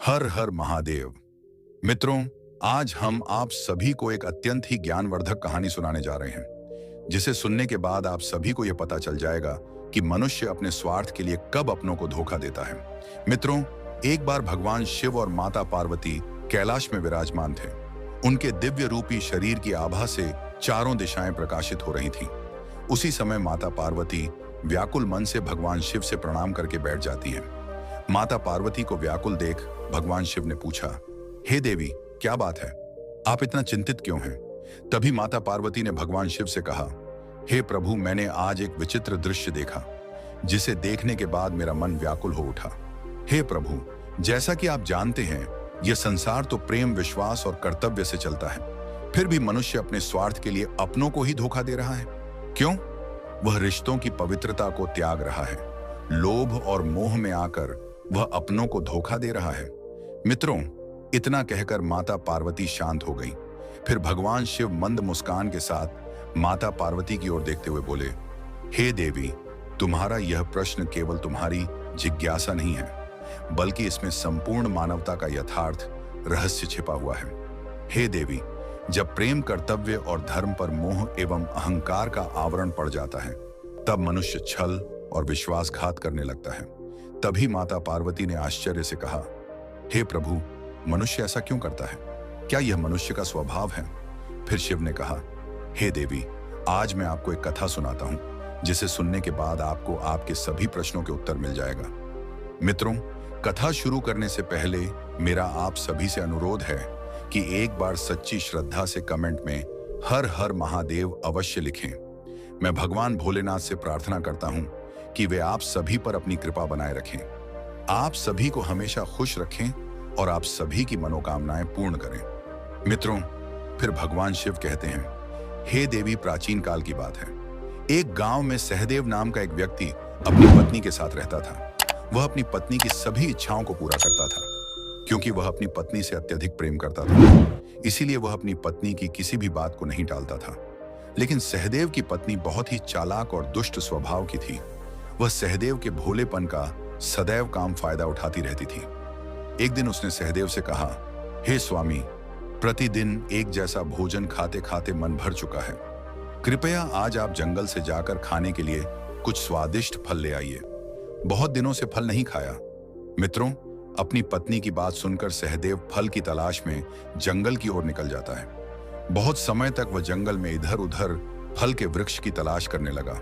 हर हर महादेव। मित्रों, आज हम आप सभी को एक अत्यंत ही ज्ञानवर्धक कहानी सुनाने जा रहे हैं, जिसे सुनने के बाद आप सभी को यह पता चल जाएगा कि मनुष्य अपने स्वार्थ के लिए कब अपनों को धोखा देता है। मित्रों, एक बार भगवान शिव और माता पार्वती कैलाश में विराजमान थे। उनके दिव्य रूपी शरीर की आभा से चारों दिशाएं प्रकाशित हो रही थीं। उसी समय माता पार्वती व्याकुल मन से भगवान शिव से प्रणाम करके बैठ जाती हैं। माता पार्वती को व्याकुल देख भगवान शिव ने पूछा, हे देवी, क्या बात है? आप इतना चिंतित क्यों हैं? तभी माता पार्वती ने भगवान शिव से कहा, हे प्रभु, मैंने आज एक विचित्र दृश्य देखा, जिसे देखने के बाद मेरा मन व्याकुल हो उठा। हे प्रभु, जैसा कि आप जानते हैं, यह संसार तो प्रेम, विश्वास और कर्तव्य से चलता है, फिर भी मनुष्य अपने स्वार्थ के लिए अपनों को ही धोखा दे रहा है। क्यों? वह रिश्तों की पवित्रता को त्याग रहा है। लोभ और मोह में आकर वह अपनों को धोखा दे रहा है। मित्रों, इतना कहकर माता पार्वती शांत हो गई। फिर भगवान शिव मंद मुस्कान के साथ माता पार्वती की ओर देखते हुए बोले, हे देवी, तुम्हारा यह प्रश्न केवल तुम्हारी जिज्ञासा नहीं है, बल्कि इसमें संपूर्ण मानवता का यथार्थ रहस्य छिपा हुआ है। हे देवी, जब प्रेम, कर्तव्य और धर्म पर मोह एवं अहंकार का आवरण पड़ जाता है, तब मनुष्य छल और विश्वासघात करने लगता है। तभी माता पार्वती ने आश्चर्य से कहा, हे प्रभु, मनुष्य ऐसा क्यों करता है? क्या यह मनुष्य का स्वभाव है? फिर शिव ने कहा, हे देवी, आज मैं आपको एक कथा सुनाता हूं, जिसे सुनने के बाद आपको आपके सभी प्रश्नों के उत्तर मिल जाएगा। मित्रों, कथा शुरू करने से पहले मेरा आप सभी से अनुरोध है कि एक बार सच्ची श्रद्धा से कमेंट में हर हर महादेव अवश्य लिखें। मैं भगवान भोलेनाथ से प्रार्थना करता हूं कि वे आप सभी पर अपनी कृपा बनाए रखें, आप सभी को हमेशा खुश रखें और आप सभी की मनोकामनाएं पूर्ण करें। मित्रों, फिर भगवान शिव कहते हैं, हे देवी, प्राचीन काल की बात है। एक गांव में सहदेव नाम का एक व्यक्ति अपनी पत्नी के साथ रहता था। वह अपनी पत्नी की सभी इच्छाओं को पूरा करता था। क्योंकि वह अपनी पत्नी से अत्यधिक प्रेम करता था, इसीलिए वह अपनी पत्नी की किसी भी बात को नहीं टालता था। लेकिन सहदेव की पत्नी बहुत ही चालाक और दुष्ट स्वभाव की थी। वह सहदेव के भोलेपन का सदैव काम फायदा उठाती रहती थी। एक दिन उसने सहदेव से कहा, हे स्वामी, प्रतिदिन एक जैसा भोजन खाते खाते मन भर चुका है। कृपया आज आप जंगल से जाकर खाने के लिए कुछ स्वादिष्ट फल ले आइए। बहुत दिनों से फल नहीं खाया। मित्रों, अपनी पत्नी की बात सुनकर सहदेव फल की तलाश में जंगल की ओर निकल जाता है। बहुत समय तक वह जंगल में इधर उधर फल के वृक्ष की तलाश करने लगा,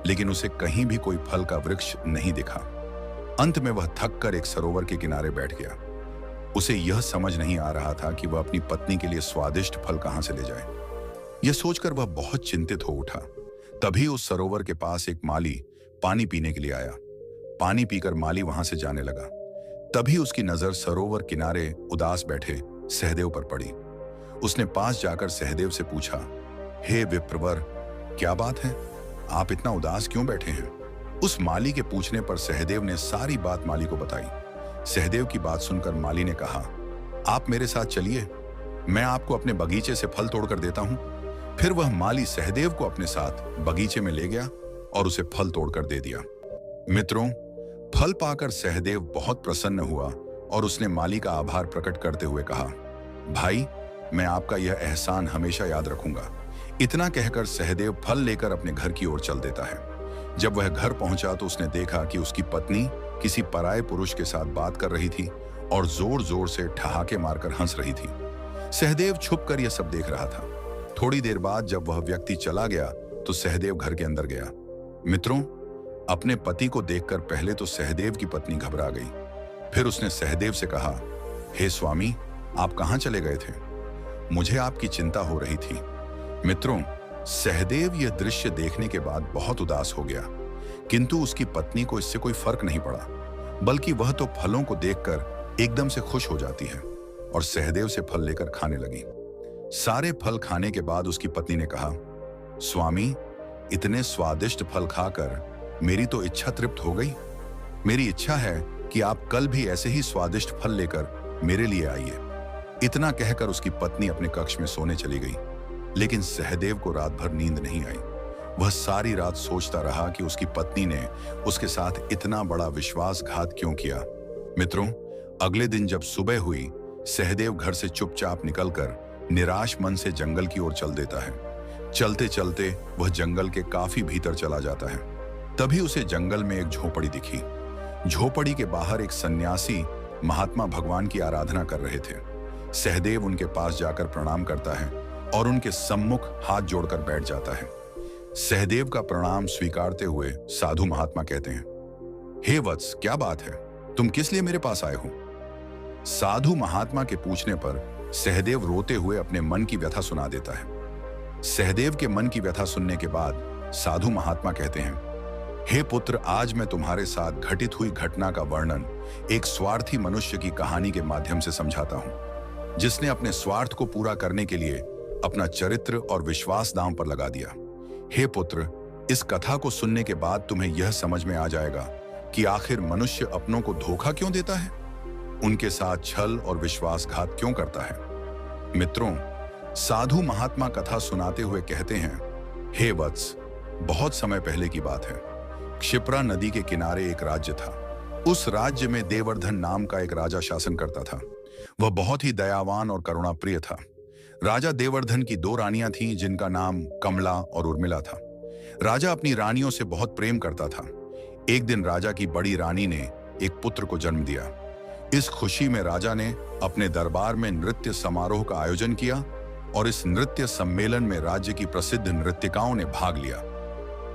लेकिन उसे कहीं भी कोई फल का वृक्ष नहीं दिखा। अंत में वह थक कर एक सरोवर के किनारे बैठ गया। उसे यह समझ नहीं आ रहा था कि वह अपनी पत्नी के लिए स्वादिष्ट फल कहां से ले जाए। यह सोचकर वह बहुत चिंतित हो उठा। तभी उस सरोवर के पास एक माली पानी पीने के लिए आया। पानी पीकर माली वहां से जाने लगा। तभी उसकी नजर सरोवर किनारे उदास बैठे सहदेव पर पड़ी। उसने पास जाकर सहदेव से पूछा, हे विप्रवर, क्या बात है? आप इतना उदास क्यों बैठे हैं? उस माली के पूछने पर सहदेव ने सारी बात माली को बताई। सहदेव की बात सुनकर माली ने कहा, आप मेरे साथ चलिए, मैं आपको अपने बगीचे से फल तोड़कर देता हूं। फिर वह माली सहदेव को अपने साथ बगीचे में ले गया और उसे फल तोड़कर दे दिया। मित्रों, फल पाकर सहदेव बहुत प्रसन्न हुआ और उसने माली का आभार प्रकट करते हुए कहा, भाई, मैं आपका यह एहसान हमेशा याद रखूंगा। इतना कहकर सहदेव फल लेकर अपने घर की ओर चल देता है। जब वह घर पहुंचा तो उसने देखा कि उसकी पत्नी किसी पराये पुरुष के साथ बात कर रही थी और जोर जोर से ठहाके मारकर हंस रही थी। सहदेव छुपकर यह सब देख रहा था। थोड़ी देर बाद जब वह व्यक्ति चला गया तो सहदेव घर के अंदर गया। मित्रों, अपने पति को देखकर पहले तो सहदेव की पत्नी घबरा गई। फिर उसने सहदेव से कहा, हे स्वामी, आप कहां चले गए थे? मुझे आपकी चिंता हो रही थी। मित्रों, सहदेव यह दृश्य देखने के बाद बहुत उदास हो गया, किंतु उसकी पत्नी को इससे कोई फर्क नहीं पड़ा, बल्कि वह तो फलों को देखकर एकदम से खुश हो जाती है और सहदेव से फल लेकर खाने लगी। सारे फल खाने के बाद उसकी पत्नी ने कहा, स्वामी, इतने स्वादिष्ट फल खाकर मेरी तो इच्छा तृप्त हो गई। मेरी इच्छा है कि आप कल भी ऐसे ही स्वादिष्ट फल लेकर मेरे लिए आइए। इतना कहकर उसकी पत्नी अपने कक्ष में सोने चली गई। लेकिन सहदेव को रात भर नींद नहीं आई। वह सारी रात सोचता रहा कि उसकी पत्नी ने उसके साथ इतना बड़ा विश्वासघात क्यों किया। मित्रों, अगले दिन जब सुबह हुई, सहदेव घर से चुपचाप निकलकर निराश मन से जंगल की ओर चल देता है। चलते चलते वह जंगल के काफी भीतर चला जाता है। तभी उसे जंगल में एक झोपड़ी दिखी। झोपड़ी के बाहर एक सन्यासी महात्मा भगवान की आराधना कर रहे थे। सहदेव उनके पास जाकर प्रणाम करता है और उनके सम्मुख हाथ जोड़कर बैठ जाता है। सहदेव का प्रणाम स्वीकारते हुए साधु महात्मा कहते हैं, हे वत्स, क्या बात है? तुम किस लिए मेरे पास आए हो? साधु महात्मा के पूछने पर सहदेव रोते हुए अपने मन की व्यथा सुना देता है। सहदेव के मन की व्यथा सुनने के बाद साधु महात्मा कहते हैं, हे पुत्र, आज मैं तुम्हारे साथ घटित हुई घटना का वर्णन एक स्वार्थी मनुष्य की कहानी के माध्यम से समझाता हूं, जिसने अपने स्वार्थ को पूरा करने के लिए अपना चरित्र और विश्वास दांव पर लगा दिया। हे पुत्र, इस कथा को सुनने के बाद तुम्हें यह समझ में आ जाएगा कि आखिर मनुष्य अपनों को धोखा क्यों देता है, उनके साथ छल और विश्वासघात क्यों करता है। मित्रों, साधु महात्मा कथा सुनाते हुए कहते हैं, हे वत्स, बहुत समय पहले की बात है। क्षिप्रा नदी के किनारे एक राज्य था। उस राज्य में देवर्धन नाम का एक राजा शासन करता था। वह बहुत ही दयावान और करुणाप्रिय था। राजा देवर्धन की 2 रानियां थीं, जिनका नाम कमला और उर्मिला था। राजा अपनी रानियों से बहुत प्रेम करता था। एक दिन राजा की बड़ी रानी ने एक पुत्र को जन्म दिया। इस खुशी में राजा ने अपने दरबार में नृत्य समारोह का आयोजन किया और इस नृत्य सम्मेलन में राज्य की प्रसिद्ध नृत्यिकाओं ने भाग लिया।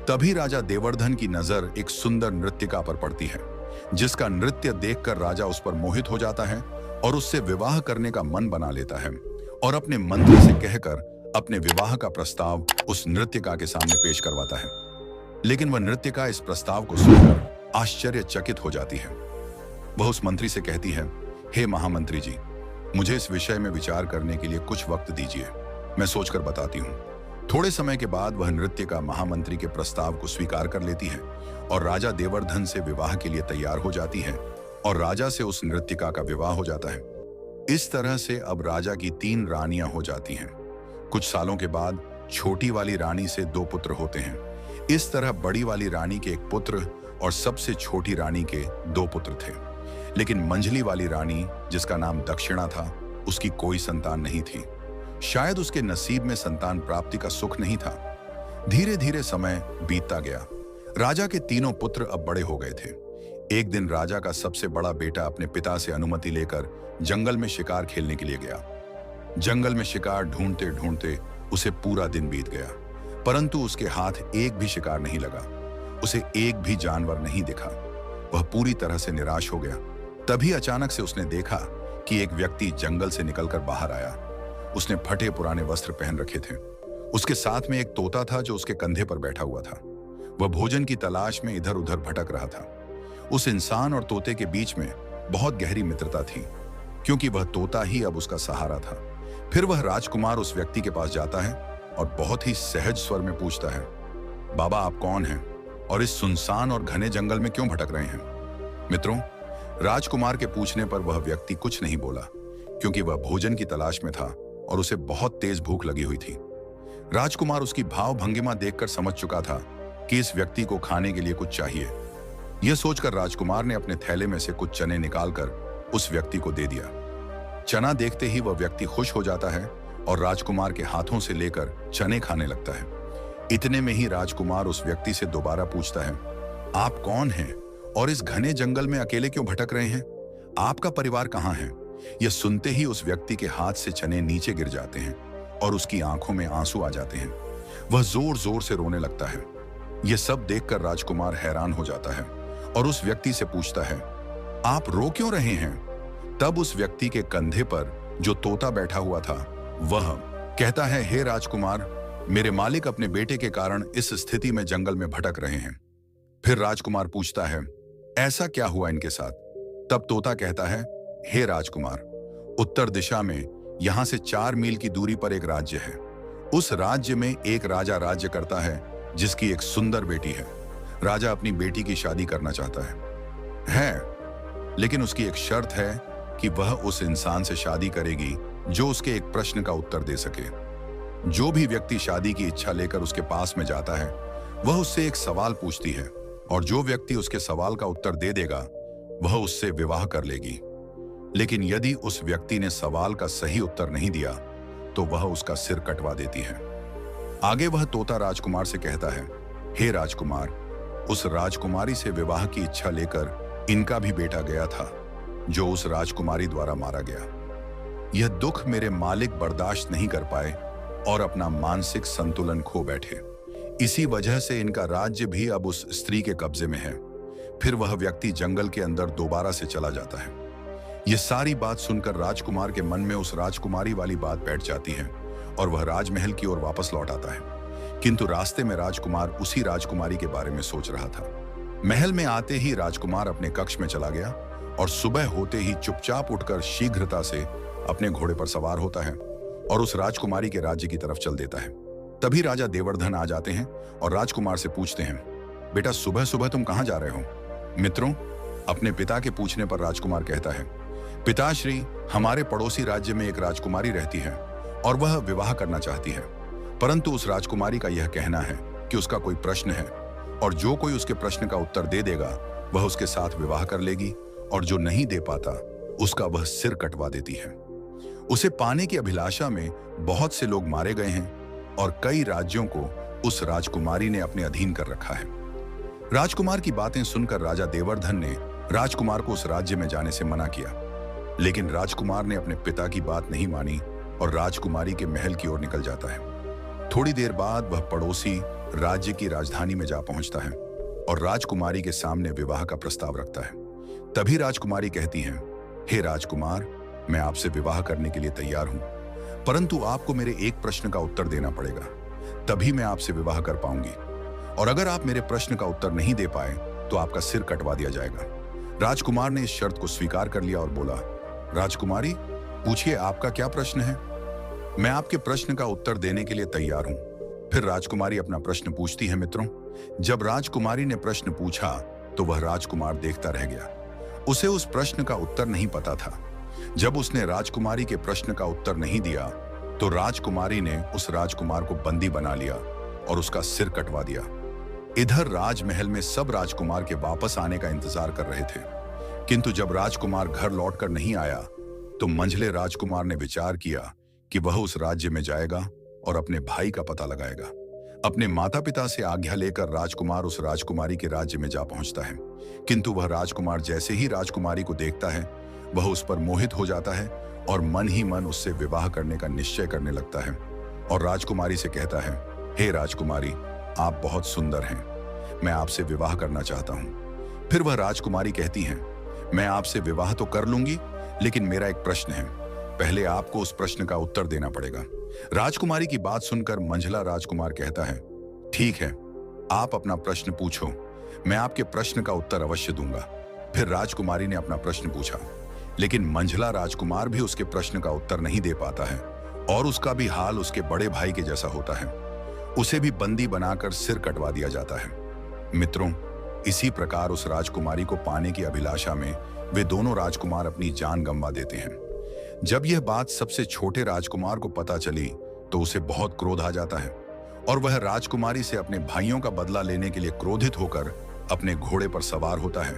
तभी राजा देवर्धन की नजर एक सुंदर नृत्यिका पर पड़ती है, जिसका नृत्य देखकर राजा उस पर मोहित हो जाता है और उससे विवाह करने का मन बना लेता है और अपने मंत्री से कहकर अपने विवाह का प्रस्ताव उस नृत्यिका के सामने पेश करवाता है। लेकिन वह नृत्यिका इस प्रस्ताव को सुनकर आश्चर्यचकित हो जाती है। वह उस मंत्री से कहती है, हे महामंत्री जी, मुझे इस विषय में विचार करने के लिए कुछ वक्त दीजिए, मैं सोचकर बताती हूँ। थोड़े समय के बाद वह नृत्यिका महामंत्री के प्रस्ताव को स्वीकार कर लेती है और राजा देवर्धन से विवाह के लिए तैयार हो जाती है और राजा से उस नृत्यिका का विवाह हो जाता है। इस तरह से अब राजा की 3 रानियां हो जाती हैं। कुछ सालों के बाद छोटी वाली रानी से 2 पुत्र होते हैं। इस तरह बड़ी वाली रानी के 1 पुत्र और सबसे छोटी रानी के 2 पुत्र थे। लेकिन मंझली वाली रानी, जिसका नाम दक्षिणा था, उसकी कोई संतान नहीं थी। शायद उसके नसीब में संतान प्राप्ति का सुख नहीं था। धीरे धीरे समय बीतता गया। राजा के 3 पुत्र अब बड़े हो गए थे। एक दिन राजा का सबसे बड़ा बेटा अपने पिता से अनुमति लेकर जंगल में शिकार खेलने के लिए गया। जंगल में शिकार ढूंढते ढूंढते उसे पूरा दिन बीत गया, परंतु उसके हाथ एक भी शिकार नहीं लगा। उसे एक भी जानवर नहीं दिखा। वह पूरी तरह से निराश हो गया। तभी अचानक से उसने देखा कि एक व्यक्ति जंगल से निकलकर बाहर आया। उसने फटे पुराने वस्त्र पहन रखे थे। उसके साथ में एक तोता था जो उसके कंधे पर बैठा हुआ था। वह भोजन की तलाश में इधर उधर भटक रहा था। उस इंसान और तोते के बीच में बहुत गहरी मित्रता थी, क्योंकि वह तोता ही अब उसका सहारा था। फिर वह राजकुमार उस व्यक्ति के पास जाता है और बहुत ही सहज स्वर में पूछता है, बाबा, आप कौन हैं और इस सुनसान और घने जंगल में क्यों भटक रहे हैं? मित्रों, राजकुमार के पूछने पर वह व्यक्ति कुछ नहीं बोला, क्योंकि वह भोजन की तलाश में था और उसे बहुत तेज भूख लगी हुई थी। राजकुमार उसकी भाव भंगिमा देखकर समझ चुका था कि इस व्यक्ति को खाने के लिए कुछ चाहिए। यह सोचकर राजकुमार ने अपने थैले में से कुछ चने निकालकर उस व्यक्ति को दे दिया। चना देखते ही वह व्यक्ति खुश हो जाता है और राजकुमार के हाथों से लेकर चने खाने लगता है। इतने में ही राजकुमार उस व्यक्ति से दोबारा पूछता है, आप कौन हैं और इस घने जंगल में अकेले क्यों भटक रहे हैं? आपका परिवार कहाँ है? यह सुनते ही उस व्यक्ति के हाथ से चने नीचे गिर जाते हैं और उसकी आंखों में आंसू आ जाते हैं। वह जोर जोर से रोने लगता है। यह सब देखकर राजकुमार हैरान हो जाता है और उस व्यक्ति से पूछता है, आप रो क्यों रहे हैं? तब उस व्यक्ति के कंधे पर जो तोता बैठा हुआ था वह कहता है, हे राजकुमार, मेरे मालिक अपने बेटे के कारण इस स्थिति में जंगल में भटक रहे हैं। फिर राजकुमार पूछता है, ऐसा क्या हुआ इनके साथ? तब तोता कहता है, हे राजकुमार, उत्तर दिशा में यहां से 4 मील की दूरी पर एक राज्य है। उस राज्य में एक राजा राज्य करता है जिसकी एक सुंदर बेटी है। राजा अपनी बेटी की शादी करना चाहता है, लेकिन उसकी एक शर्त है कि वह उस इंसान से शादी करेगी जो उसके एक प्रश्न का उत्तर दे सके। जो भी व्यक्ति शादी की इच्छा लेकर उसके पास में जाता है वह उससे एक सवाल पूछती है और जो व्यक्ति उसके सवाल का उत्तर दे देगा वह उससे विवाह कर लेगी। लेकिन यदि उस व्यक्ति ने सवाल का सही उत्तर नहीं दिया तो वह उसका सिर कटवा देती है। आगे वह तोता राजकुमार से कहता है, हे राजकुमार, उस राजकुमारी से विवाह की इच्छा लेकर इनका भी बेटा गया था जो उस राजकुमारी द्वारा मारा गया। यह दुख मेरे मालिक बर्दाश्त नहीं कर पाए और अपना मानसिक संतुलन खो बैठे। इसी वजह से इनका राज्य भी अब उस स्त्री के कब्जे में है। फिर वह व्यक्ति जंगल के अंदर दोबारा से चला जाता है। यह सारी बात सुनकर राजकुमार के मन में उस राजकुमारी वाली बात बैठ जाती है और वह राजमहल की ओर वापस लौट आता है। किंतु रास्ते में राजकुमार उसी राजकुमारी के बारे में सोच रहा था। महल में आते ही राजकुमार अपने कक्ष में चला गया और सुबह होते ही चुपचाप उठकर शीघ्रता से अपने घोड़े पर सवार होता है और उस राजकुमारी के राज्य की तरफ चल देता है। तभी राजा देवर्धन आ जाते हैं और राजकुमार से पूछते हैं, बेटा सुबह सुबह तुम कहां जा रहे हो? मित्रों, अपने पिता के पूछने पर राजकुमार कहता है, पिताश्री, हमारे पड़ोसी राज्य में एक राजकुमारी रहती है और वह विवाह करना चाहती है, परंतु उस राजकुमारी का यह कहना है कि उसका कोई प्रश्न है और जो कोई उसके प्रश्न का उत्तर दे देगा वह उसके साथ विवाह कर लेगी और जो नहीं दे पाता उसका वह सिर कटवा देती है। उसे पाने की अभिलाषा में बहुत से लोग मारे गए हैं और कई राज्यों को उस राजकुमारी ने अपने अधीन कर रखा है। राजकुमार की बातें सुनकर राजा देवर्धन ने राजकुमार को उस राज्य में जाने से मना किया, लेकिन राजकुमार ने अपने पिता की बात नहीं मानी और राजकुमारी के महल की ओर निकल जाता है। थोड़ी देर बाद वह पड़ोसी राज्य की राजधानी में जा पहुंचता है और राजकुमारी के सामने विवाह का प्रस्ताव रखता है। तभी राजकुमारी कहती है, हे राजकुमार, मैं आपसे विवाह करने के लिए तैयार हूं, परंतु आपको मेरे एक प्रश्न का उत्तर देना पड़ेगा, तभी मैं आपसे विवाह कर पाऊंगी, और अगर आप मेरे प्रश्न का उत्तर नहीं दे पाए तो आपका सिर कटवा दिया जाएगा। राजकुमार ने इस शर्त को स्वीकार कर लिया और बोला, राजकुमारी, पूछिए आपका क्या प्रश्न है? मैं आपके प्रश्न का उत्तर देने के लिए तैयार हूं। फिर राजकुमारी अपना प्रश्न पूछती है। मित्रों, जब राजकुमारी ने प्रश्न पूछा तो वह राजकुमार देखता रह गया। उसे उस प्रश्न का उत्तर नहीं पता था। जब उसने राजकुमारी के प्रश्न का उत्तर नहीं दिया तो राजकुमारी ने उस राजकुमार को बंदी बना लिया और उसका सिर कटवा दिया। इधर राजमहल में सब राजकुमार के वापस आने का इंतजार कर रहे थे, किंतु जब राजकुमार घर लौटकर नहीं आया तो मंझले राजकुमार ने विचार किया कि वह उस राज्य में जाएगा और अपने भाई का पता लगाएगा। अपने माता पिता से आज्ञा लेकर राजकुमार उस राजकुमारी के राज्य में जा पहुंचता है, किंतु वह राजकुमार जैसे ही राजकुमारी को देखता है वह उस पर मोहित हो जाता है और मन ही मन उससे विवाह करने का निश्चय करने लगता है और राजकुमारी से कहता है, हे राजकुमारी, आप बहुत सुंदर हैं, मैं आपसे विवाह करना चाहता हूं। फिर वह राजकुमारी कहती है, मैं आपसे विवाह तो कर लूंगी, लेकिन मेरा एक प्रश्न है, पहले आपको उस प्रश्न का उत्तर देना पड़ेगा। राजकुमारी की बात सुनकर मंझला राजकुमार कहता है, ठीक है, आप अपना प्रश्न पूछो, मैं आपके प्रश्न का उत्तर अवश्य दूंगा। फिर राजकुमारी ने अपना प्रश्न पूछा, लेकिन मंझला राजकुमार भी उसके प्रश्न का उत्तर नहीं दे पाता है और उसका भी हाल उसके बड़े भाई के जैसा होता है। उसे भी बंदी बनाकर सिर कटवा दिया जाता है। मित्रों, इसी प्रकार उस राजकुमारी को पाने की अभिलाषा में वे दोनों राजकुमार अपनी जान गंवा देते हैं। जब यह बात सबसे छोटे राजकुमार को पता चली तो उसे बहुत क्रोध आ जाता है और वह राजकुमारी से अपने भाइयों का बदला लेने के लिए क्रोधित होकर अपने घोड़े पर सवार होता है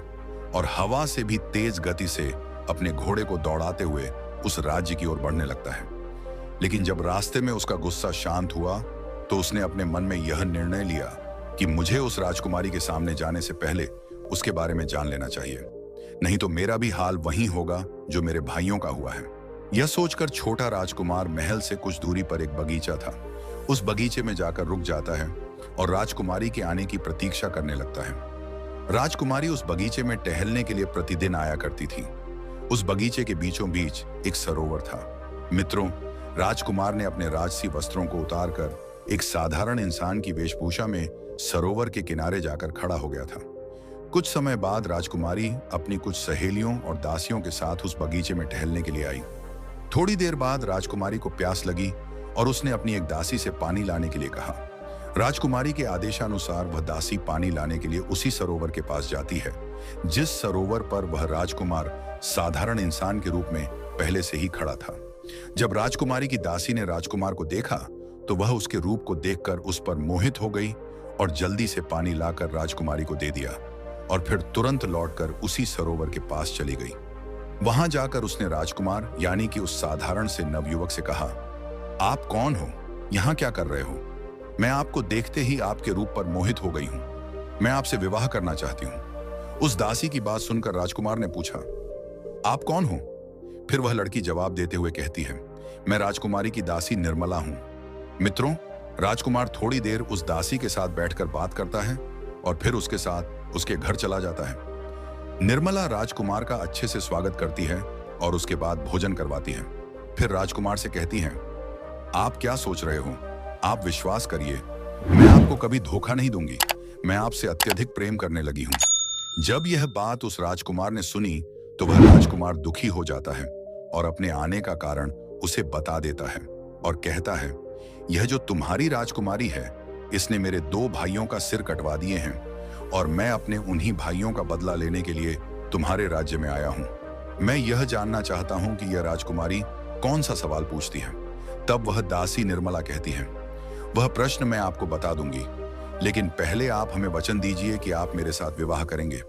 और हवा से भी तेज गति से अपने घोड़े को दौड़ाते हुए उस राज्य की ओर बढ़ने लगता है। लेकिन जब रास्ते में उसका गुस्सा शांत हुआ तो उसने अपने मन में यह निर्णय लिया कि मुझे उस राजकुमारी के सामने जाने से पहले उसके बारे में जान लेना चाहिए, नहीं तो मेरा भी हाल वही होगा जो मेरे भाइयों का हुआ है। यह सोचकर छोटा राजकुमार महल से कुछ दूरी पर एक बगीचा था, उस बगीचे में जाकर रुक जाता है और राजकुमारी के आने की प्रतीक्षा करने लगता है। राजकुमारी उस बगीचे में टहलने के लिए प्रतिदिन आया करती थी। उस बगीचे के बीचों बीच एक सरोवर था। मित्रों, राजकुमार ने अपने राजसी वस्त्रों को उतारकर एक साधारण इंसान की वेशभूषा में सरोवर के किनारे जाकर खड़ा हो गया था। कुछ समय बाद राजकुमारी अपनी कुछ सहेलियों और दासियों के साथ उस बगीचे में टहलने के लिए आई। थोड़ी देर बाद राजकुमारी को प्यास लगी और उसने अपनी एक दासी से पानी लाने के लिए कहा। राजकुमारी के आदेशानुसार वह दासी पानी लाने के लिए उसी सरोवर के पास जाती है जिस सरोवर पर वह राजकुमार साधारण इंसान के रूप में पहले से ही खड़ा था। जब राजकुमारी की दासी ने राजकुमार को देखा तो वह उसके रूप को देखकर उस पर मोहित हो गई और जल्दी से पानी लाकर राजकुमारी को दे दिया और फिर तुरंत लौटकर उसी सरोवर के पास चली गई। वहां जाकर उसने राजकुमार यानी कि उस साधारण से नवयुवक से कहा, आप कौन हो? यहाँ क्या कर रहे हो? मैं आपको देखते ही आपके रूप पर मोहित हो गई हूँ। मैं आपसे विवाह करना चाहती हूँ। उस दासी की बात सुनकर राजकुमार ने पूछा, आप कौन हो? फिर वह लड़की जवाब देते हुए कहती है, मैं राजकुमारी की दासी निर्मला हूँ। मित्रों, राजकुमार थोड़ी देर उस दासी के साथ बैठकर बात करता है और फिर उसके साथ उसके घर चला जाता है। निर्मला राजकुमार का अच्छे से स्वागत करती है और उसके बाद भोजन करवाती है। फिर राजकुमार से कहती हैं, आप क्या सोच रहे हो? आप विश्वास करिए, मैं आपको कभी धोखा नहीं दूंगी। मैं आपसे अत्यधिक प्रेम करने लगी हूं। जब यह बात उस राजकुमार ने सुनी तो वह राजकुमार दुखी हो जाता है और अपने आने का कारण उसे बता देता है और कहता है, यह जो तुम्हारी राजकुमारी है, इसने मेरे 2 भाइयों का सिर कटवा दिए हैं और मैं अपने उन्हीं भाइयों का बदला लेने के लिए तुम्हारे राज्य में आया हूं। मैं यह जानना चाहता हूं कि यह राजकुमारी कौन सा सवाल पूछती है। तब वह दासी निर्मला कहती है, वह प्रश्न मैं आपको बता दूंगी, लेकिन पहले आप हमें वचन दीजिए कि आप मेरे साथ विवाह करेंगे।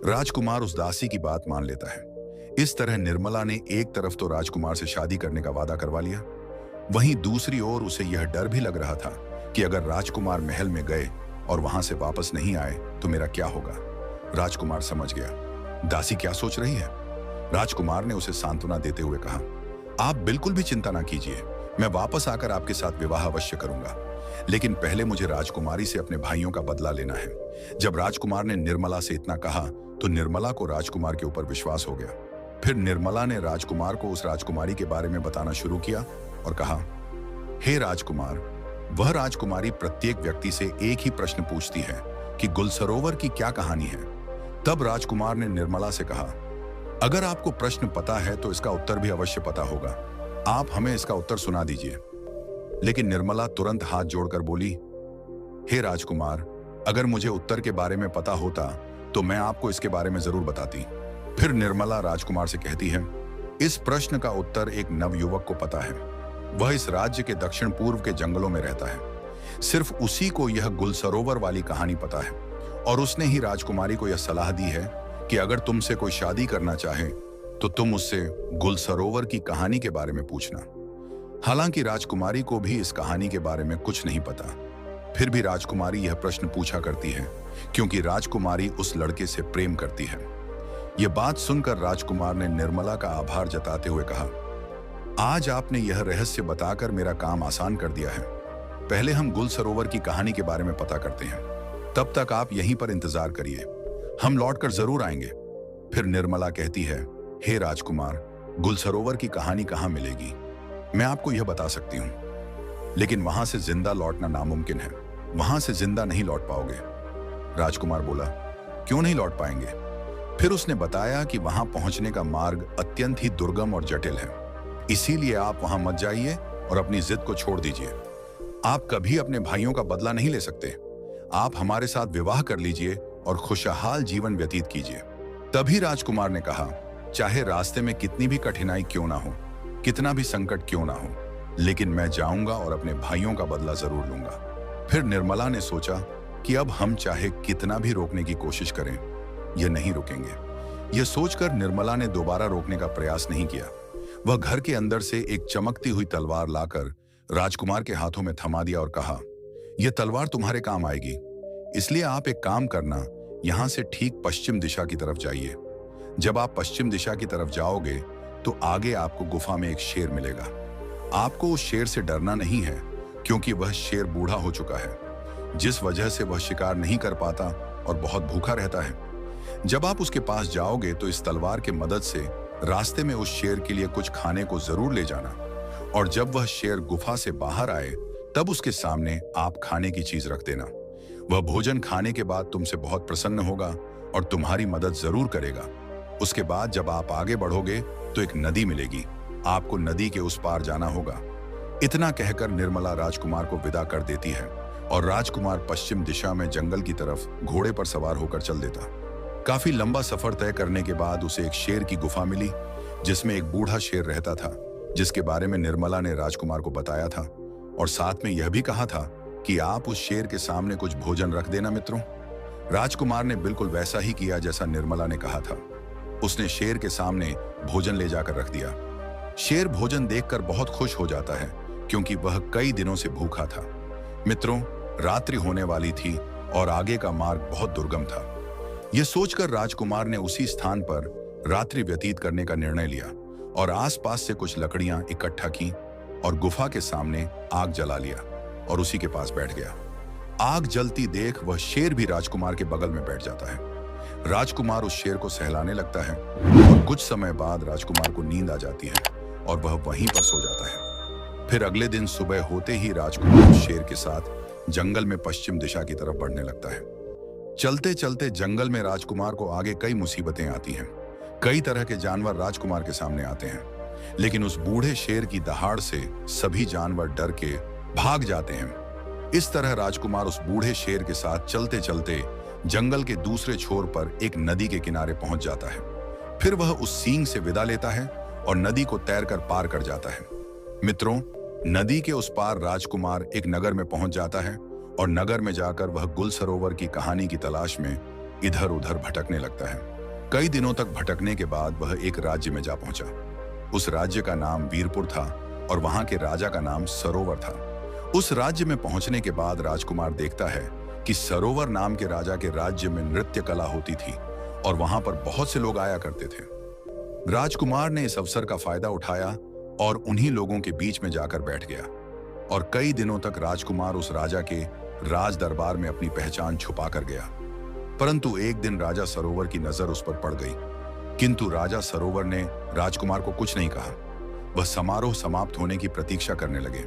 राजकुमार उस दासी की बात मान लेता है। इस तरह निर्मला ने एक तरफ तो राजकुमार से शादी करने का वादा करवा लिया, वहीं दूसरी ओर उसे यह डर भी लग रहा था कि अगर राजकुमार महल में गए और वहां से वापस नहीं आए तो मेरा क्या होगा। राजकुमार समझ गया दासी क्या सोच रही है। राजकुमार ने उसे सांत्वना देते हुए कहा, आप बिल्कुल भी चिंता ना कीजिए, मैं वापस आकर आपके साथ विवाह अवश्य करूंगा, लेकिन पहले मुझे राजकुमारी से अपने भाइयों का बदला लेना है। जब राजकुमार ने निर्मला से इतना कहा तो निर्मला को राजकुमार के ऊपर विश्वास हो गया। फिर निर्मला ने राजकुमार को उस राजकुमारी के बारे में बताना शुरू किया और कहा, हे राजकुमार, वह राजकुमारी प्रत्येक व्यक्ति से एक ही प्रश्न पूछती है कि गुलसरोवर की क्या कहानी है। तब राजकुमार ने निर्मला से कहा, अगर आपको प्रश्न पता है तो इसका उत्तर भी अवश्य पता होगा, आप हमें इसका उत्तर सुना दीजिए। लेकिन निर्मला तुरंत हाथ जोड़कर बोली, हे राजकुमार, अगर मुझे उत्तर के बारे में पता होता तो मैं आपको इसके बारे में जरूर बताती। फिर निर्मला राजकुमार से कहती है, इस प्रश्न का उत्तर एक नवयुवक को पता है। वह इस राज्य के दक्षिण पूर्व के जंगलों में रहता है। सिर्फ उसी को यह गुलसरोवर वाली कहानी पता है और उसने ही राजकुमारी को यह सलाह दी है कि अगर तुमसे कोई शादी करना चाहे तो तुम उससे गुलसरोवर की कहानी के बारे में पूछना। हालांकि राजकुमारी को भी इस कहानी के बारे में कुछ नहीं पता, फिर भी राजकुमारी यह प्रश्न पूछा करती है क्योंकि राजकुमारी उस लड़के से प्रेम करती है। यह बात सुनकर राजकुमार ने निर्मला का आभार जताते हुए कहा, आज आपने यह रहस्य बताकर मेरा काम आसान कर दिया है। पहले हम गुलसरोवर की कहानी के बारे में पता करते हैं, तब तक आप यहीं पर इंतजार करिए, हम लौटकर जरूर आएंगे। फिर निर्मला कहती है, हे राजकुमार, गुलसरोवर की कहानी कहाँ मिलेगी? मैं आपको यह बता सकती हूँ, लेकिन वहां से जिंदा लौटना नामुमकिन है। वहां से जिंदा नहीं लौट पाओगे। राजकुमार बोला, क्यों नहीं लौट पाएंगे? फिर उसने बताया कि वहां पहुंचने का मार्ग अत्यंत ही दुर्गम और जटिल है, इसीलिए आप वहां मत जाइए और अपनी जिद को छोड़ दीजिए। आप कभी अपने भाइयों का बदला नहीं ले सकते। आप हमारे साथ विवाह कर लीजिए और खुशहाल जीवन व्यतीत कीजिए। तभी राजकुमार ने कहा, चाहे रास्ते में कितनी भी कठिनाई क्यों ना हो, कितना भी संकट क्यों ना हो, लेकिन मैं जाऊंगा और अपने भाइयों का बदला जरूर लूंगा। फिर निर्मला ने सोचा कि अब हम चाहे कितना भी रोकने की कोशिश करें, ये नहीं रुकेंगे। यह सोचकर निर्मला ने दोबारा रोकने का प्रयास नहीं किया। वह घर के अंदर से एक चमकती हुई तलवार लाकर राजकुमार के हाथों में थमा दिया और कहा, यह तलवार तुम्हारे काम आएगी, इसलिए आप एक काम करना, यहां से ठीक पश्चिम दिशा की तरफ जाइए। जब आप पश्चिम दिशा की तरफ जाओगे तो आगे आपको गुफा में एक शेर मिलेगा। आपको उस शेर से डरना नहीं है, क्योंकि वह शेर बूढ़ा हो चुका है, जिस वजह से वह शिकार नहीं कर पाता और बहुत भूखा रहता है। जब आप उसके पास जाओगे तो इस तलवार की मदद से रास्ते में उस शेर के लिए कुछ खाने को जरूर ले जाना, और जब वह शेर गुफा से बाहर आए तब उसके सामने आप खाने की चीज रख देना। वह भोजन खाने के बाद तुमसे बहुत प्रसन्न होगा और तुम्हारी मदद जरूर करेगा। उसके बाद जब आप आगे बढ़ोगे तो एक नदी मिलेगी, आपको नदी के उस पार जाना होगा। इतना कहकर निर्मला राजकुमार को विदा कर देती है और राजकुमार पश्चिम दिशा में जंगल की तरफ घोड़े पर सवार होकर चल देता। काफी लंबा सफर तय करने के बाद उसे एक शेर की गुफा मिली, जिसमें एक बूढ़ा शेर रहता था, जिसके बारे में निर्मला ने राजकुमार को बताया था और साथ में यह भी कहा था कि आप उस शेर के सामने कुछ भोजन रख देना। मित्रों, राजकुमार ने बिल्कुल वैसा ही किया जैसा निर्मला ने कहा था। उसने शेर के सामने भोजन ले जाकर रख दिया। शेर भोजन देखकर बहुत खुश हो जाता है क्योंकि वह कई दिनों से भूखा था। मित्रों, रात्रि होने वाली थी और आगे का मार्ग बहुत दुर्गम था। यह सोचकर राजकुमार ने उसी स्थान पर रात्रि व्यतीत करने का निर्णय लिया और आसपास से कुछ लकड़ियां इकट्ठा की और गुफा के सामने आग जला लिया और उसी के पास बैठ गया। आग जलती देख वह शेर भी राजकुमार के बगल में बैठ जाता है। राजकुमार उस शेर को सहलाने लगता है और कुछ समय बाद राजकुमार को नींद आ जाती है और वह वहीं पर सो जाता है। फिर अगले दिन सुबह होते ही राजकुमार उस शेर के साथ जंगल में पश्चिम दिशा की तरफ बढ़ने लगता है। चलते चलते जंगल में राजकुमार को आगे कई मुसीबतें आती हैं। कई तरह के जानवर राजकुमार के सामने आते हैं, लेकिन उस बूढ़े शेर की दहाड़ से सभी जानवर डर के भाग जाते हैं। इस तरह राजकुमार उस बूढ़े शेर के साथ चलते चलते जंगल के दूसरे छोर पर एक नदी के किनारे पहुंच जाता है। फिर वह उस सींग से विदा लेता है और नदी को तैरकर पार कर जाता है। मित्रों, नदी के उस पार राजकुमार एक नगर में पहुंच जाता है और नगर में जाकर वह गुल सरोवर की कहानी की तलाश में इधर उधर भटकने लगता है। कई दिनों तक भटकने के बाद वह एक राज्य में जा पहुंचा। उस राज्य का नाम वीरपुर था और वहां के राजा का नाम सरोवर था। उस राज्य में पहुंचने के बाद राजकुमार देखता है कि सरोवर नाम के राजा के राज्य में नृत्य कला होती थी और वहां पर बहुत से लोग आया करते थे। राजकुमार ने इस अवसर का फायदा उठाया और उन्हीं लोगों के बीच में जाकर बैठ गया और कई दिनों तक राजकुमार उस राजा के राज दरबार में अपनी पहचान छुपा कर गया। परंतु एक दिन राजा सरोवर की नजर उस पर पड़ गई, किंतु राजा सरोवर ने राजकुमार को कुछ नहीं कहा। वह समारोह समाप्त होने की प्रतीक्षा करने लगे।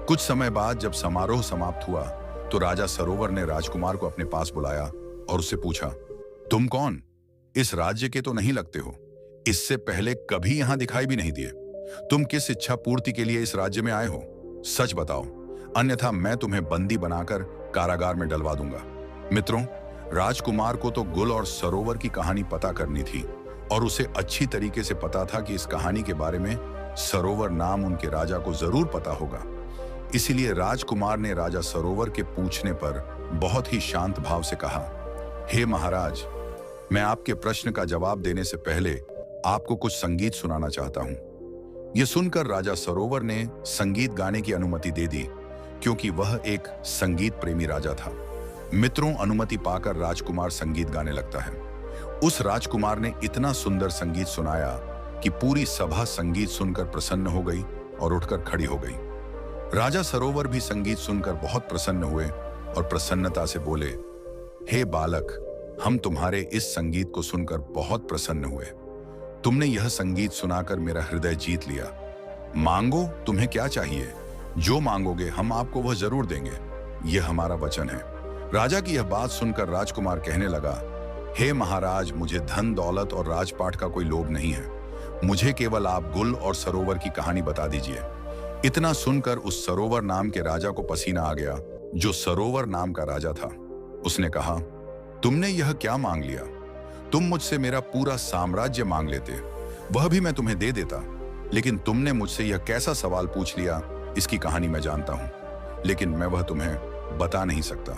कुछ समय बाद जब समारोह समाप्त हुआ तो राजा सरोवर ने राजकुमार को अपने पास बुलाया और उससे पूछा, तुम कौन? इस राज्य के तो नहीं लगते हो, इससे पहले कभी यहां दिखाई भी नहीं दिए। तुम किस इच्छा पूर्ति के लिए इस राज्य में आए हो? सच बताओ, अन्यथा मैं तुम्हें बंदी बनाकर कारागार में डलवा दूंगा। मित्रों, राजकुमार को तो गुल और सरोवर की कहानी पता करनी थी और उसे अच्छी तरीके से पता था कि इस कहानी के बारे में सरोवर नाम उनके राजा को जरूर पता होगा। इसीलिए राजकुमार ने राजा सरोवर के पूछने पर बहुत ही शांत भाव से कहा, हे महाराज, मैं आपके प्रश्न का जवाब देने से पहले आपको कुछ संगीत सुनाना चाहता हूं। यह सुनकर राजा सरोवर ने संगीत गाने की अनुमति दे दी क्योंकि वह एक संगीत प्रेमी राजा था। मित्रों, अनुमति पाकर राजकुमार संगीत गाने लगता है। उस राजकुमार ने इतना सुंदर संगीत सुनाया कि पूरी सभा संगीत सुनकर प्रसन्न हो गई और उठकर खड़ी हो गई। राजा सरोवर भी संगीत सुनकर बहुत प्रसन्न हुए और प्रसन्नता से बोले, हे बालक, हम तुम्हारे इस संगीत को सुनकर बहुत प्रसन्न हुए। तुमने यह संगीत सुनाकर मेरा हृदय जीत लिया। मांगो, तुम्हें क्या चाहिए? जो मांगोगे हम आपको वह जरूर देंगे। यह हमारा वचन है। राजा की यह बात सुनकर राजकुमार कहने लगा, हे महाराज, मुझे धन दौलत और राजपाट का कोई लोभ नहीं है। मुझे केवल आप गुल और सरोवर की कहानी बता दीजिए। इतना सुनकर उस सरोवर नाम के राजा को पसीना आ गया, जो सरोवर नाम का राजा था। उसने कहा, तुमने यह क्या मांग लिया? तुम मुझसे मेरा पूरा साम्राज्य मांग लेते, वह भी मैं तुम्हें दे देता, लेकिन तुमने मुझसे यह कैसा सवाल पूछ लिया, इसकी कहानी मैं जानता हूं, लेकिन मैं वह तुम्हें बता नहीं सकता।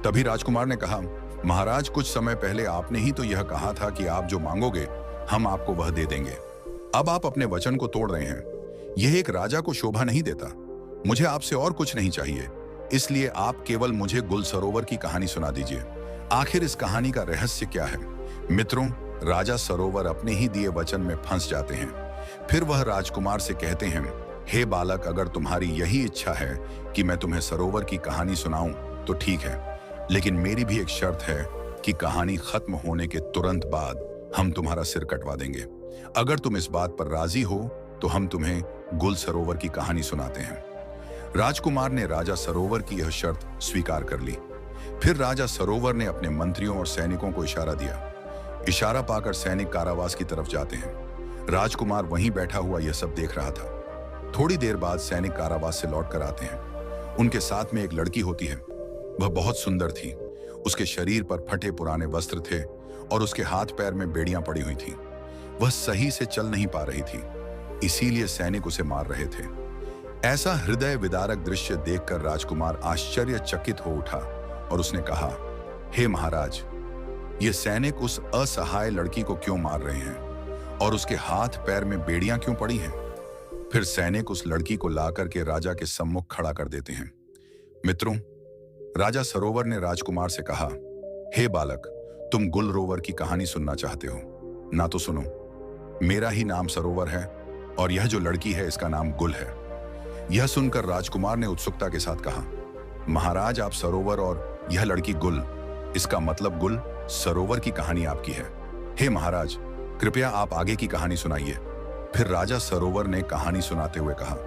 तभी राजकुमार ने कहा, महाराज, कुछ समय पहले आपने ही तो यह कहा था कि आप जो मांगोगे हम आपको वह दे देंगे। अब आप अपने वचन को तोड़ रहे हैं। यह एक राजा को शोभा नहीं देता। मुझे आपसे और कुछ नहीं चाहिए, इसलिए आप केवल मुझे गुल सरोवर की कहानी सुना दीजिए। आखिर इस कहानी का रहस्य क्या है? मित्रों, राजा सरोवर अपने ही दिए वचन में फंस जाते हैं। फिर वह राजकुमार से कहते हैं, हे बालक, अगर तुम्हारी यही इच्छा है कि मैं तुम्हें सरोवर की कहानी सुनाऊं तो ठीक है, लेकिन मेरी भी एक शर्त है कि कहानी खत्म होने के तुरंत बाद हम तुम्हारा सिर कटवा देंगे। अगर तुम इस बात पर राजी हो तो हम तुम्हें गुल सरोवर की कहानी सुनाते हैं। राजकुमार ने राजा सरोवर की यह शर्त स्वीकार कर ली। फिर राजा सरोवर ने अपने मंत्रियों और सैनिकों को इशारा दिया। इशारा पाकर सैनिक कारावास की तरफ जाते हैं। राजकुमार वहीं बैठा हुआ यह सब देख रहा था। थोड़ी देर बाद सैनिक कारावास से लौट कर आते हैं। उनके साथ में एक लड़की होती है। वह बहुत सुंदर थी। उसके शरीर पर फटे पुराने वस्त्र थे और उसके हाथ पैर में बेड़ियां पड़ी हुई थी। वह सही से चल नहीं पा रही थी, इसीलिए सैनिक उसे मार रहे थे। ऐसा हृदय विदारक दृश्य देखकर राजकुमार आश्चर्यचकित हो उठा और उसने कहा, हे महाराज, ये सैनिक उस असहाय लड़की को क्यों मार रहे हैं और उसके हाथ पैर में बेड़ियां क्यों पड़ी हैं? फिर सैनिक उस लड़की को लाकर के राजा के सम्मुख खड़ा कर देते हैं। मित्रों, राजा सरोवर ने राजकुमार से कहा, हे बालक, तुम गुलरोवर की कहानी सुनना चाहते हो ना? तो सुनो। मेरा ही नाम सरोवर है और यह जो लड़की है इसका नाम गुल है। यह सुनकर राजकुमार ने उत्सुकता के साथ कहा, महाराज, आप सरोवर और यह लड़की गुल, इसका मतलब गुल सरोवर की कहानी आपकी है। हे महाराज, कृपया आप आगे की कहानी सुनाइए। फिर राजा सरोवर ने कहानी सुनाते हुए कहा,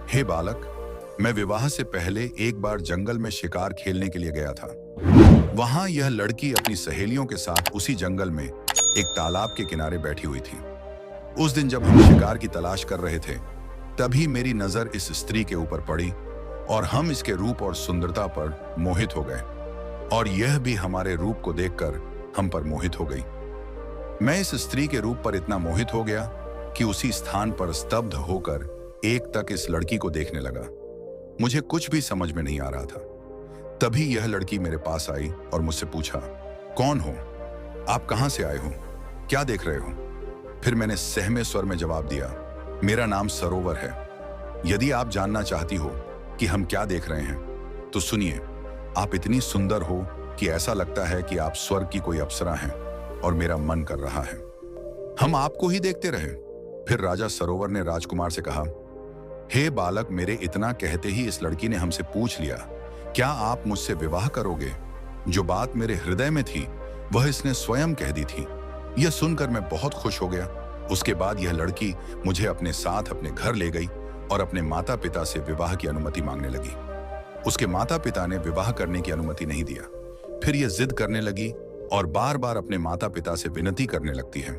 हे बालक, मैं विवाह से पहले एक बार जंगल में शिकार खेलने के लिए गया था। वहां यह लड़की अपनी सहेलियों के साथ उसी जंगल में एक तालाब के किनारे बैठी हुई थी। उस दिन जब हम शिकार की तलाश कर रहे थे, तभी मेरी नजर इस स्त्री के ऊपर पड़ी और हम इसके रूप और सुंदरता पर मोहित हो गए और यह भी हमारे रूप को देखकर हम पर मोहित हो गई। मैं इस स्त्री के रूप पर इतना मोहित हो गया कि उसी स्थान पर स्तब्ध होकर एक तक इस लड़की को देखने लगा। मुझे कुछ भी समझ में नहीं आ रहा था। तभी यह लड़की मेरे पास आई और मुझसे पूछा, कौन हो आप? कहां से आए हो? क्या देख रहे हो? फिर मैंने सहमे स्वर में जवाब दिया, मेरा नाम सरोवर है। यदि आप जानना चाहती हो कि हम क्या देख रहे हैं तो सुनिए। आप इतनी सुंदर हो कि ऐसा लगता है कि आप स्वर्ग की कोई अप्सरा हैं और मेरा मन कर रहा है हम आपको ही देखते रहे। फिर राजा सरोवर ने राजकुमार से कहा, हे बालक, मेरे इतना कहते ही इस लड़की ने हमसे पूछ लिया, क्या आप मुझसे विवाह करोगे? जो बात मेरे हृदय में थी वह इसने स्वयं कह दी थी। यह सुनकर मैं बहुत खुश हो गया। उसके बाद यह लड़की मुझे अपने साथ अपने घर ले गई और अपने माता पिता से विवाह की अनुमति मांगने लगी। उसके माता पिता ने विवाह करने की अनुमति नहीं दिया। फिर यह जिद करने लगी और बार बार अपने माता पिता से विनती करने लगती है।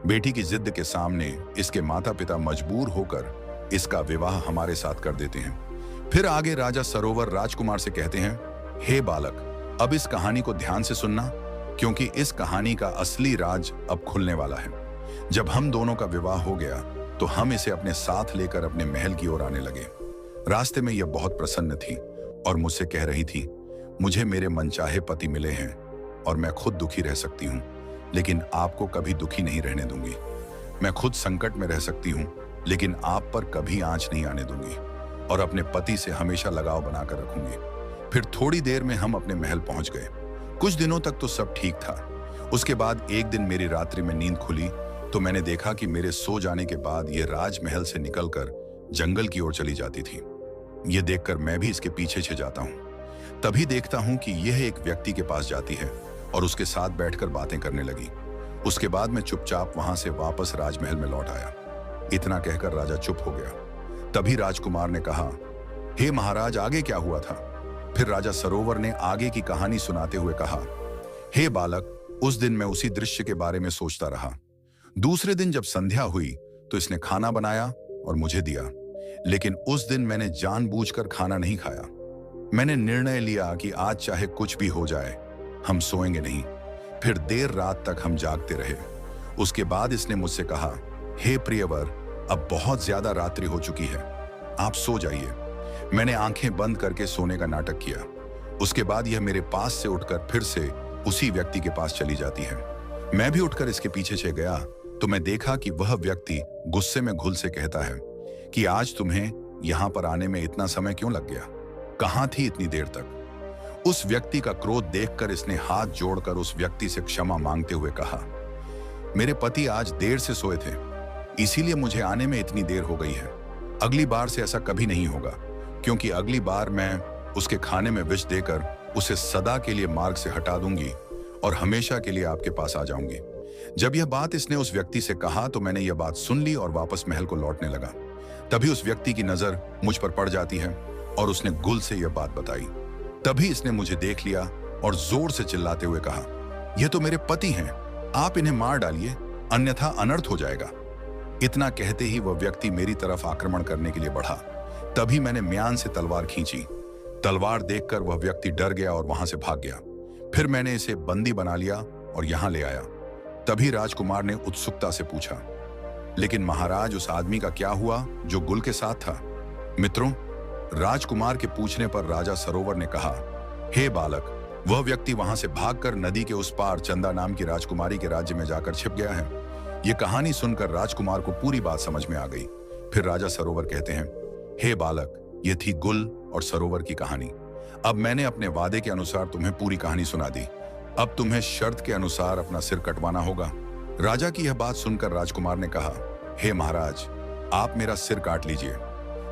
बेटी की जिद के सामने इसके माता पिता मजबूर होकर इसका विवाह हमारे साथ कर देते हैं। फिर आगे राजा सरोवर राजकुमार से कहते हैं, हे बालक, अब इस कहानी को ध्यान से सुनना, क्योंकि इस कहानी का असली राज अब खुलने वाला है। जब हम दोनों का विवाह हो गया तो हम इसे अपने साथ लेकर अपने महल की ओर आने लगे। रास्ते में यह बहुत प्रसन्न थी और मुझसे कह रही थी, मुझे मेरे मनचाहे पति मिले हैं और मैं खुद दुखी रह सकती हूँ, लेकिन आपको कभी दुखी नहीं रहने दूंगी। मैं खुद संकट में रह सकती हूँ, लेकिन आप पर कभी आंच नहीं आने दूंगी और अपने पति से हमेशा लगाव बनाकर रखूंगी। फिर थोड़ी देर में हम अपने महल पहुंच गए। कुछ दिनों तक तो सब ठीक था। उसके बाद एक दिन मेरी रात्रि में नींद खुली तो मैंने देखा कि मेरे सो जाने के बाद यह राजमहल से निकलकर जंगल की ओर चली जाती थी। यह देखकर मैं भी इसके पीछे छे जाता हूँ। तभी देखता हूँ कि यह एक व्यक्ति के पास जाती है और उसके साथ बैठकर बातें करने लगी। उसके बाद मैं चुपचाप वहां से वापस राजमहल में लौट आया। इतना कहकर राजा चुप हो गया। तभी राजकुमार ने कहा, हे महाराज, आगे क्या हुआ था? फिर राजा सरोवर ने आगे की कहानी सुनाते हुए कहा, हे बालक, उस दिन मैं उसी दृश्य के बारे में सोचता रहा। दूसरे दिन जब संध्या हुई तो इसने खाना बनाया और मुझे दिया, लेकिन उस दिन मैंने जानबूझकर खाना नहीं खाया। मैंने निर्णय लिया कि आज चाहे कुछ भी हो जाए, हम सोएंगे नहीं। फिर देर रात तक हम जागते रहे। उसके बाद इसने मुझसे कहा, हे प्रियवर, अब बहुत ज्यादा रात्रि हो चुकी है, आप सो जाइए। मैंने आंखें बंद करके सोने का नाटक किया। उसके बाद यह मेरे पास से उठकर फिर से उसी व्यक्ति के पास चली जाती है। मैं भी उठकर इसके पीछे से गया तो मैं देखा कि वह व्यक्ति गुस्से में घुल से कहता है कि आज तुम्हें यहां पर आने में इतना समय क्यों लग गया? कहां थी इतनी देर तक? उस व्यक्ति का क्रोध देखकर इसने हाथ जोड़कर उस व्यक्ति से क्षमा मांगते हुए कहा, मेरे पति आज देर से सोए थे, इसीलिए मुझे आने में इतनी देर हो गई है। अगली बार से ऐसा कभी नहीं होगा, क्योंकि अगली बार मैं उसके खाने में विष देकर उसे सदा के लिए मार्ग से हटा दूंगी और हमेशा के लिए आपके पास आ जाऊंगी। जब यह बात इसने उस व्यक्ति से कहा तो मैंने यह बात सुन ली और वापस महल को लौटने लगा। तभी उस व्यक्ति की नजर मुझ पर पड़ जाती है और उसने गुल से यह बात बताई। तभी इसने मुझे देख लिया और जोर से चिल्लाते हुए कहा, यह तो मेरे पति हैं, आप इन्हें मार डालिए, अन्यथा अनर्थ हो जाएगा। इतना कहते ही वह व्यक्ति मेरी तरफ आक्रमण करने के लिए बढ़ा। तभी मैंने म्यान से तलवार खींची। तलवार देखकर वह व्यक्ति डर गया और वहां से भाग गया। फिर मैंने इसे बंदी बना लिया और यहां ले आया। तभी राजकुमार ने उत्सुकता से पूछा, लेकिन महाराज, उस आदमी का क्या हुआ जो गुल के साथ था? मित्रों, राजकुमार के पूछने पर राजा सरोवर ने कहा, हे बालक, वह व्यक्ति वहां से भागकर नदी के उस पार चंदा नाम की राजकुमारी के राज्य में जाकर छिप गया है। यह कहानी सुनकर राजकुमार को पूरी बात समझ में आ गई। फिर राजा सरोवर कहते हैं, हे बालक, यह थी गुल और सरोवर की कहानी। अब मैंने अपने वादे के अनुसार तुम्हें पूरी कहानी सुना दी। अब तुम्हें शर्त के अनुसार अपना सिर कटवाना होगा। राजा की यह बात सुनकर राजकुमार ने कहा, हे महाराज, आप मेरा सिर काट लीजिए,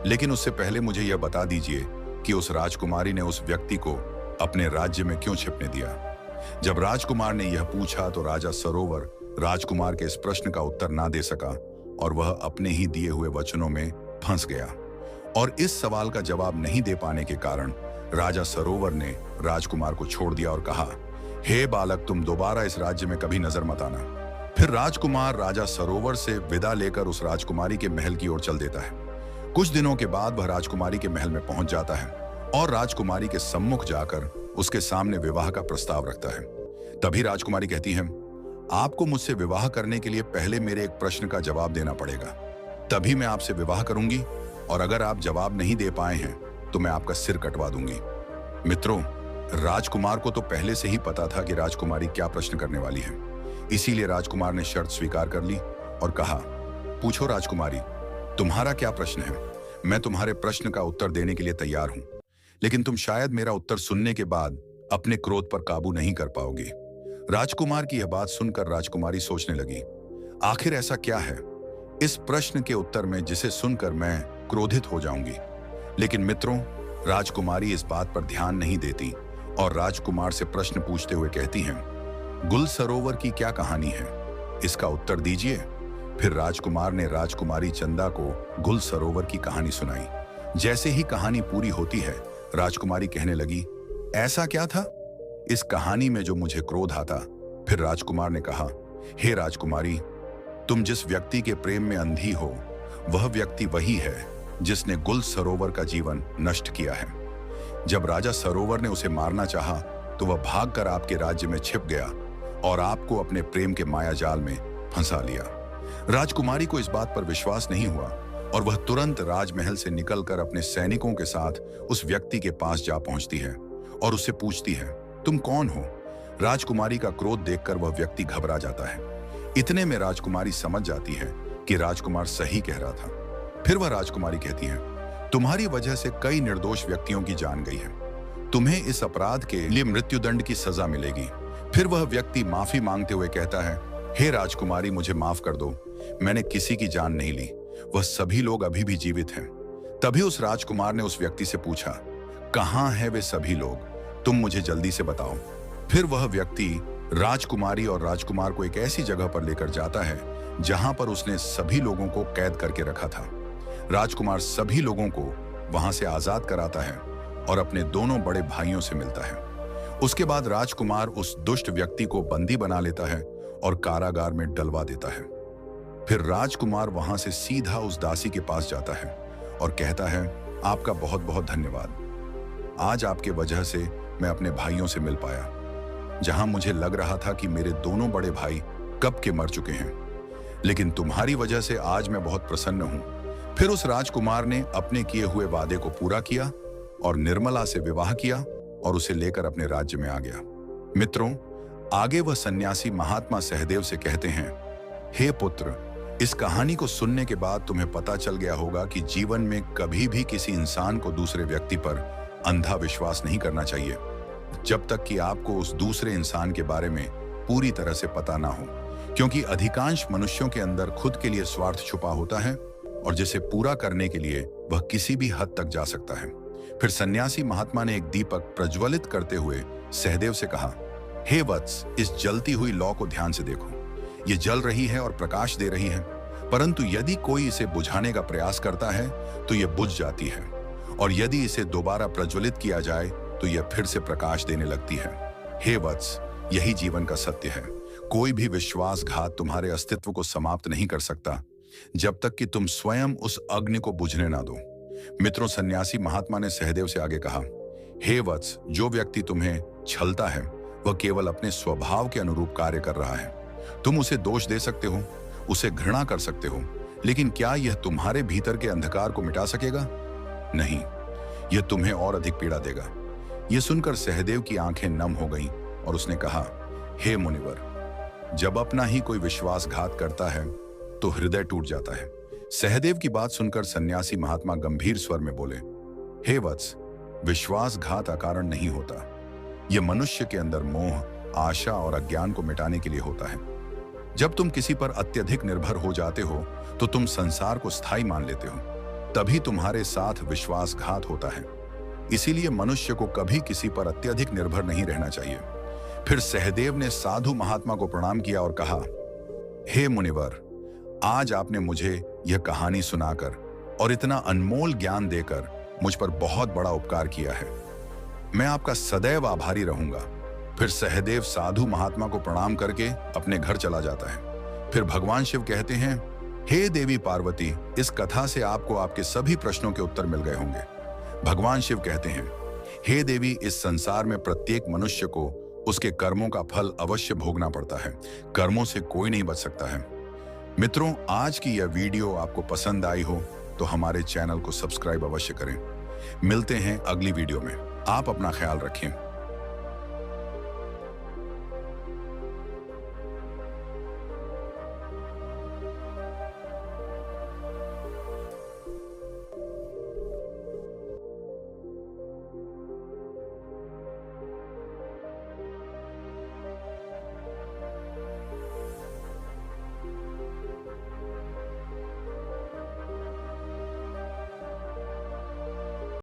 लेकिन उससे पहले मुझे यह बता दीजिए कि उस राजकुमारी ने उस व्यक्ति को अपने राज्य में क्यों छिपने दिया। जब राजकुमार ने यह पूछा तो राजा सरोवर राजकुमार के इस प्रश्न का उत्तर ना दे सका और वह अपने ही दिए हुए वचनों में फंस गया। और इस सवाल का जवाब नहीं दे पाने के कारण राजा सरोवर ने राजकुमार को छोड़ दिया और कहा, हे बालक, तुम दोबारा इस राज्य में कभी नजर मत आना। फिर राजकुमार राजा सरोवर से विदा लेकर उस राजकुमारी के महल की ओर चल देता है। कुछ दिनों के बाद वह राजकुमारी के महल में पहुंच जाता है और राजकुमारी के सम्मुख जाकर उसके सामने विवाह का प्रस्ताव रखता है। तभी राजकुमारी कहती है, आपको मुझसे विवाह करने के लिए पहले मेरे एक प्रश्न का जवाब देना पड़ेगा, तभी मैं आपसे विवाह करूंगी, और अगर आप जवाब नहीं दे पाए हैं तो मैं आपका सिर कटवा दूंगी। मित्रों, राजकुमार को तो पहले से ही पता था कि राजकुमारी क्या प्रश्न करने वाली है, इसीलिए राजकुमार ने शर्त स्वीकार कर ली और कहा, पूछो राजकुमारी, तुम्हारा क्या प्रश्न है? मैं तुम्हारे प्रश्न का उत्तर देने के लिए तैयार हूं, लेकिन तुम शायद मेरा उत्तर सुनने के बाद अपने क्रोध पर काबू नहीं कर पाओगे। राजकुमार की यह बात सुनकर राजकुमारी सोचने लगी, आखिर ऐसा क्या है इस प्रश्न के उत्तर में जिसे सुनकर मैं क्रोधित हो जाऊंगी। लेकिन मित्रों, राजकुमारी इस बात पर ध्यान नहीं देती और राजकुमार से प्रश्न पूछते हुए कहती हैं, गुल सरोवर की क्या कहानी है, इसका उत्तर दीजिए। फिर राजकुमार ने राजकुमारी चंदा को गुल सरोवर की कहानी सुनाई। जैसे ही कहानी पूरी होती है, राजकुमारी कहने लगी, ऐसा क्या था इस कहानी में जो मुझे क्रोध आता? फिर राजकुमार ने कहा, हे राजकुमारी, तुम जिस व्यक्ति के प्रेम में अंधी हो, वह व्यक्ति वही है जिसने गुल सरोवर का जीवन नष्ट किया है। जब राजा सरोवर ने उसे मारना चाहा तो वह भागकर आपके राज्य में छिप गया और आपको अपने प्रेम के माया जाल में फंसा लिया। राजकुमारी को इस बात पर विश्वास नहीं हुआ और वह तुरंत राजमहल से निकलकर अपने सैनिकों के साथ उस व्यक्ति के पास जा पहुंचती है और उससे पूछती है, तुम कौन हो? राजकुमारी का क्रोध देखकर वह व्यक्ति घबरा जाता है। इतने में राजकुमारी समझ जाती है कि राजकुमार सही कह रहा था। फिर वह राजकुमारी कहती है, तुम्हारी वजह से कई निर्दोष व्यक्तियों की जान गई है, तुम्हें इस अपराध के लिए मृत्युदंड की सजा मिलेगी। फिर वह व्यक्ति माफी मांगते हुए कहता है, हे राजकुमारी, मुझे माफ कर दो, मैंने किसी की जान नहीं ली, वह सभी लोग अभी भी जीवित हैं। तभी उस राजकुमार ने उस व्यक्ति से पूछा, कहाँ हैं वे सभी लोग, तुम मुझे जल्दी से बताओ। फिर वह व्यक्ति राजकुमारी और राजकुमार को एक ऐसी जगह पर लेकर जाता है जहां पर उसने सभी लोगों को कैद करके रखा था। राजकुमार सभी लोगों को वहां से आजाद कराता है और अपने दोनों बड़े भाइयों से मिलता है। उसके बाद राजकुमार उस दुष्ट व्यक्ति को बंदी बना लेता है और कारागार में डलवा देता है। फिर राजकुमार वहां से सीधा उस दासी के पास जाता है और कहता है, आपका बहुत बहुत धन्यवाद, आज आपके वजह से मैं अपने भाइयों से मिल पाया। जहां मुझे लग रहा था कि मेरे दोनों बड़े भाई कब के मर चुके हैं, लेकिन तुम्हारी वजह से आज मैं बहुत प्रसन्न हूं। फिर उस राजकुमार ने अपने किए हुए वादे को पूरा किया और निर्मला से विवाह किया और उसे लेकर अपने राज्य में आ गया। मित्रों, आगे वह सन्यासी महात्मा सहदेव से कहते हैं, हे पुत्र, इस कहानी को सुनने के बाद तुम्हें पता चल गया होगा कि जीवन में कभी भी किसी इंसान को दूसरे व्यक्ति पर अंधा विश्वास नहीं करना चाहिए, जब तक कि आपको उस दूसरे इंसान के बारे में पूरी तरह से पता ना हो, क्योंकि अधिकांश मनुष्यों के अंदर खुद के लिए स्वार्थ छुपा होता है और जिसे पूरा करने के लिए वह किसी भी हद तक जा सकता है। फिर सन्यासी महात्मा ने एक दीपक प्रज्वलित करते हुए सहदेव से कहा, हे वत्स, इस जलती हुई लौ को ध्यान से देखो, ये जल रही है और प्रकाश दे रही है, परंतु यदि कोई इसे बुझाने का प्रयास करता है तो यह बुझ जाती है, और यदि इसे दोबारा प्रज्वलित किया जाए तो यह फिर से प्रकाश देने लगती है। हे वत्स, यही जीवन का सत्य है। कोई भी विश्वासघात तुम्हारे अस्तित्व को समाप्त नहीं कर सकता जब तक कि तुम स्वयं उस अग्नि को बुझने ना दो। मित्रों, सन्यासी महात्मा ने सहदेव से आगे कहा, हे वत्स, जो व्यक्ति तुम्हें छलता है वह केवल अपने स्वभाव के अनुरूप कार्य कर रहा है। तुम उसे दोष दे सकते हो, उसे घृणा कर सकते हो, लेकिन क्या यह तुम्हारे भीतर के अंधकार को मिटा सकेगा? नहीं, यह तुम्हें और अधिक पीड़ा देगा। ये सुनकर सहदेव की आंखें नम हो गईं और उसने कहा, हे मुनिवर, जब अपना ही कोई विश्वासघात करता है तो हृदय टूट जाता है। सहदेव की बात सुनकर सन्यासी महात्मा गंभीर स्वर में बोले, हे वत्स, विश्वासघात अकारण नहीं होता। यह मनुष्य के अंदर मोह, आशा और अज्ञान को मिटाने के लिए होता है। जब तुम किसी पर अत्यधिक निर्भर हो जाते हो तो तुम संसार को स्थायी मान लेते हो, तभी तुम्हारे साथ विश्वासघात होता है। इसीलिए मनुष्य को कभी किसी पर अत्यधिक निर्भर नहीं रहना चाहिए। फिर सहदेव ने साधु महात्मा को प्रणाम किया और कहा, हे मुनिवर, आज आपने मुझे यह कहानी सुनाकर और इतना अनमोल ज्ञान देकर मुझ पर बहुत बड़ा उपकार किया है। मैं आपका सदैव आभारी रहूंगा। फिर सहदेव साधु महात्मा को प्रणाम करके अपने घर चला जाता है। फिर भगवान शिव कहते हैं, हे देवी पार्वती, इस कथा से आपको आपके सभी प्रश्नों के उत्तर मिल गए होंगे। भगवान शिव कहते हैं, हे देवी, इस संसार में प्रत्येक मनुष्य को उसके कर्मों का फल अवश्य भोगना पड़ता है। कर्मों से कोई नहीं बच सकता है। मित्रों, आज की यह वीडियो आपको पसंद आई हो तो हमारे चैनल को सब्सक्राइब अवश्य करें। मिलते हैं अगली वीडियो में। आप अपना ख्याल रखें।